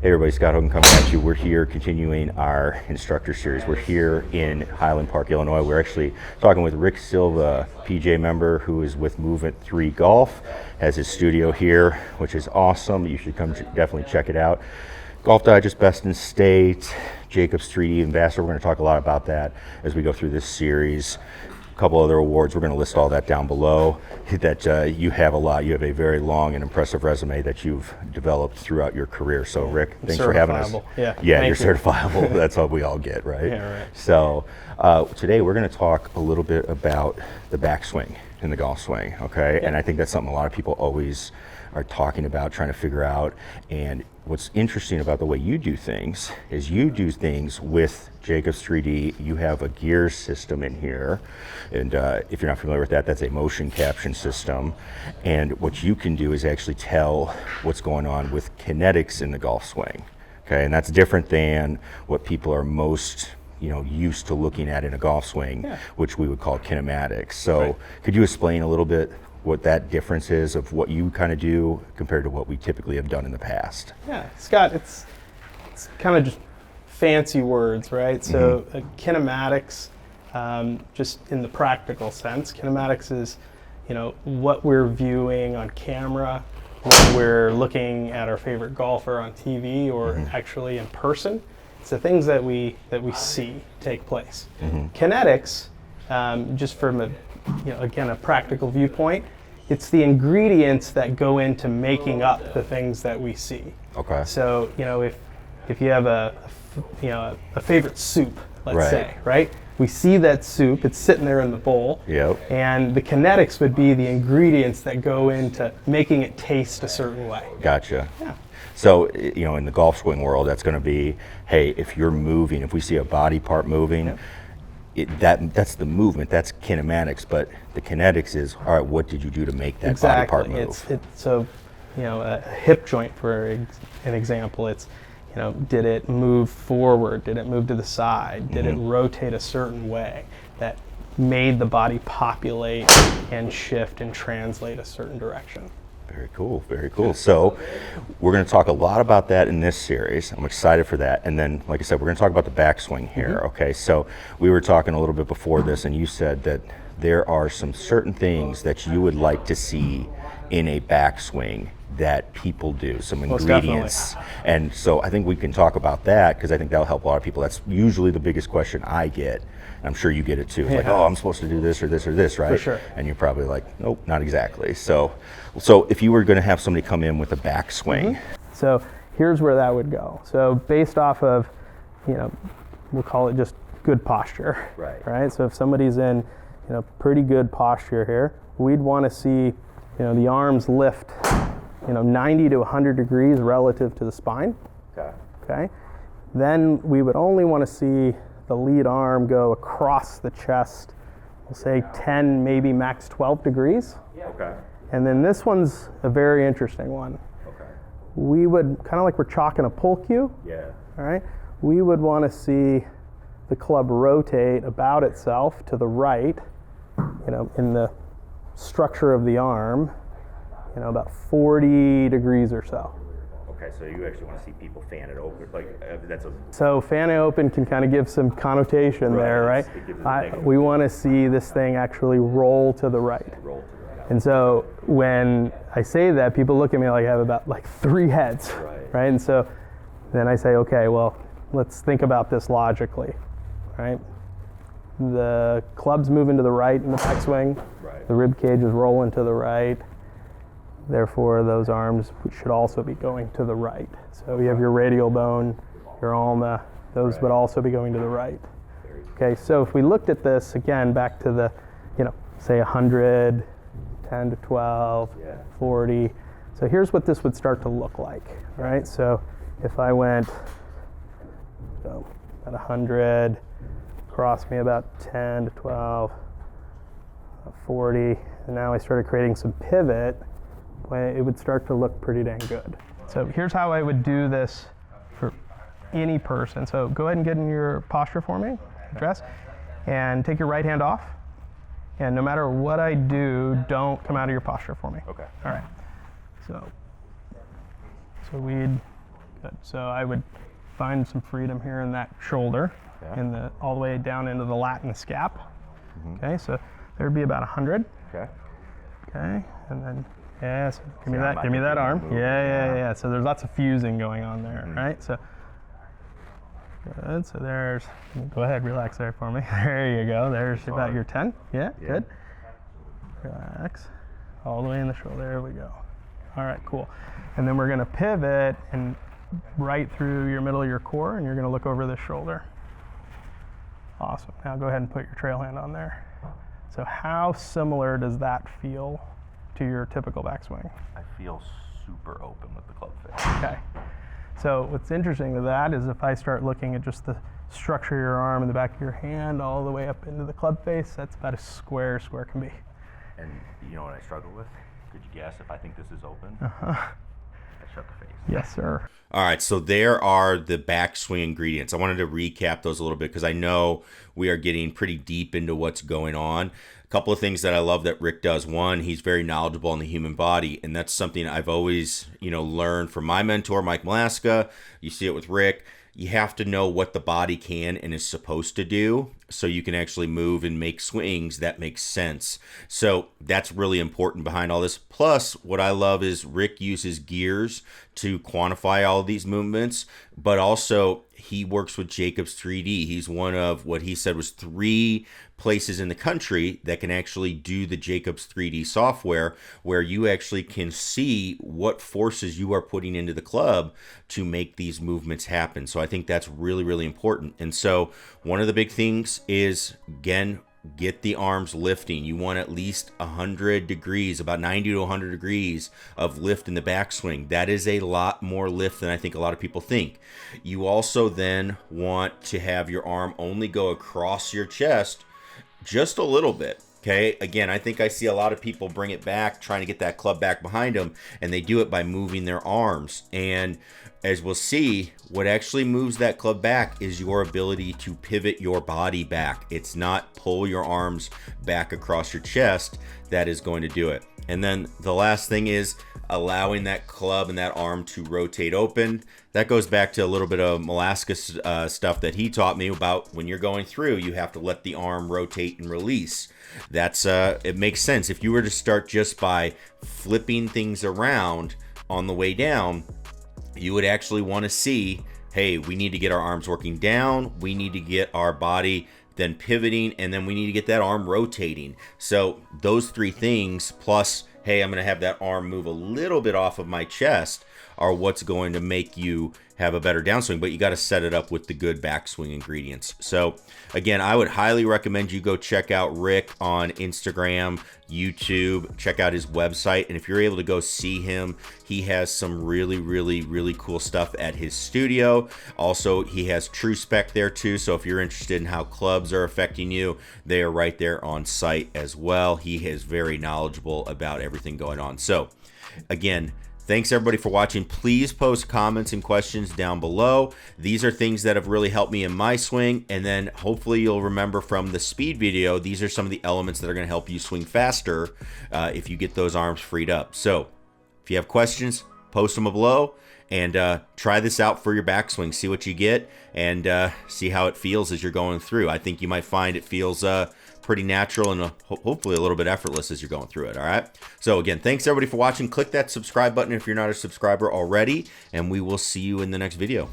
Hey everybody, Scott Hogan coming at you. We're here continuing our instructor series. We're here in Highland Park, Illinois. We're actually talking with Rick Silva, PJ member who is with Movement 3 Golf, has his studio here, which is awesome. You should come definitely check it out. Golf Digest Best in State, Jacobs 3D Ambassador. We're going to talk a lot about that as we go through this series. A couple other awards, we're going to list all that down below. That you have a lot. You have a very long and impressive resume that you've developed throughout your career. So Rick, thanks for having us. Yeah, you're certifiable. That's what we all get, right? Yeah, right. So today we're going to talk a little bit about the backswing in the golf swing, okay? Yeah. And I think that's something a lot of people always are talking about, trying to figure out. And what's interesting about the way you do things is you do things with Jacobs 3D. You have a gear system in here, and if you're not familiar with that, that's a motion caption system. And what you can do is actually tell what's going on with kinetics in the golf swing, okay? And that's different than what people are most used to looking at in a golf swing, which we would call kinematics. So could you explain a little bit what that difference is of what you kind of do compared to what we typically have done in the past? Yeah, Scott, it's kind of just fancy words, right? So kinematics, just in the practical sense, kinematics is what we're viewing on camera, when we're looking at our favorite golfer on TV or actually in person. It's the things that we see take place. Kinetics, just from a practical viewpoint, it's the ingredients that go into making up the things that we see. Okay. So if you have a favorite soup, let's say, right? We see that soup, it's sitting there in the bowl. Yep. And the kinetics would be the ingredients that go into making it taste a certain way. Gotcha. Yeah. So, in the golf swing world, that's going to be, hey, if you're moving, if we see a body part moving, that's the movement, that's kinematics, but the kinetics is, all right, what did you do to make that body part move? So, a hip joint, for an example, it's, did it move forward? Did it move to the side? Did it rotate a certain way that made the body populate and shift and translate a certain direction? Very cool, very cool. So we're going to talk a lot about that in this series. I'm excited for that. And then, like I said, we're going to talk about the backswing here, okay? So we were talking a little bit before this, and you said that there are some certain things that you would like to see in a backswing that people do, some ingredients. And so I think we can talk about that, because I think that'll help a lot of people. That's usually the biggest question I get. I'm sure you get it too. It's like, oh, I'm supposed to do this or this or this, right? For sure. And you're probably like, nope, not exactly. So if you were going to have somebody come in with a backswing. So here's where that would go. So based off of, we'll call it just good posture. Right? So if somebody's in, pretty good posture here, we'd want to see, the arms lift, 90 to 100 degrees relative to the spine. Okay. Then we would only want to see the lead arm go across the chest, we'll say 10, maybe max 12 degrees. Okay. And then this one's a very interesting one. Okay. We would, kind of like we're chalking a pull cue. Yeah. All right. We would want to see the club rotate about itself to the right, in the structure of the arm, about 40 degrees or so. Okay, so you actually want to see people fan it open, So fan it open can kind of give some connotation there, right? We want to see this thing actually roll to the right. And so when I say that, people look at me like I have about 3 heads, right? And so then I say, okay, well, let's think about this logically, right? The club's moving to the right in the backswing. The rib cage is rolling to the right. Therefore, those arms should also be going to the right. So you have your radial bone, your ulna, those would also be going to the right. Okay, so if we looked at this, again, back to the, say 100, 10 to 12, 40. So here's what this would start to look like, right? So if I went at 100, crossed me about 10 to 12, 40, and now I started creating some pivot, it would start to look pretty dang good. So here's how I would do this for any person. So go ahead and get in your posture for me, dress, and take your right hand off. And no matter what I do, don't come out of your posture for me. Okay. All right. So we'd Good. So I would find some freedom here in that shoulder, in the all the way down into the lat and the scap. Okay, so there'd be about 100. Okay. Okay, and then so give me that arm. Yeah. So there's lots of fusing going on there, right? So good. So there's. Go ahead, relax there for me. There you go. There's about your 10. Yeah, good. Relax. All the way in the shoulder. There we go. All right, cool. And then we're going to pivot and right through your middle of your core, and you're going to look over this shoulder. Awesome. Now go ahead and put your trail hand on there. So how similar does that feel to your typical backswing? I feel super open with the club face. Okay. So what's interesting to that is if I start looking at just the structure of your arm and the back of your hand all the way up into the club face, that's about as square can be. And you know what I struggle with? Could you guess if I think this is open? I shut the face. Yes, sir. All right, so there are the backswing ingredients. I wanted to recap those a little bit because I know we are getting pretty deep into what's going on. A couple of things that I love that Rick does. One, he's very knowledgeable on the human body, and that's something I've always, learned from my mentor, Mike Malaska. You see it with Rick. You have to know what the body can and is supposed to do so you can actually move and make swings that make sense. So that's really important behind all this. Plus, what I love is Rick uses gears to quantify all of these movements, but also he works with Jacobs 3D. He's one of what he said was 3 places in the country that can actually do the Jacobs 3D software, where you actually can see what forces you are putting into the club to make these movements happen. So I think that's really, really important. And so one of the big things is, again, get the arms lifting. You want at least 100 degrees, about 90 to 100 degrees of lift in the backswing. That is a lot more lift than I think a lot of people think. You also then want to have your arm only go across your chest just a little bit. Okay, again, I think I see a lot of people bring it back, trying to get that club back behind them, and they do it by moving their arms. And as we'll see, what actually moves that club back is your ability to pivot your body back. It's not pull your arms back across your chest that is going to do it. And then the last thing is allowing that club and that arm to rotate open. That goes back to a little bit of Malaska stuff that he taught me about when you're going through, you have to let the arm rotate and release. That's it makes sense. If you were to start just by flipping things around on the way down, you would actually want to see, hey, we need to get our arms working down, we need to get our body then pivoting, and then we need to get that arm rotating. So those 3 things, plus, hey, I'm going to have that arm move a little bit off of my chest, are what's going to make you have a better downswing, but you got to set it up with the good backswing ingredients. So again, I would highly recommend you go check out Rick on Instagram, YouTube, check out his website. And if you're able to go see him, he has some really, really, really cool stuff at his studio. Also, he has True Spec there too. So if you're interested in how clubs are affecting you, they are right there on site as well. He is very knowledgeable about everything going on. So again, thanks everybody for watching. Please post comments and questions down below. These are things that have really helped me in my swing. And then hopefully you'll remember from the speed video, these are some of the elements that are going to help you swing faster if you get those arms freed up. So if you have questions, post them below and try this out for your backswing. See what you get and see how it feels as you're going through. I think you might find it feels pretty natural and hopefully a little bit effortless as you're going through it. All right. So again, thanks everybody for watching. Click that subscribe button if you're not a subscriber already, and we will see you in the next video.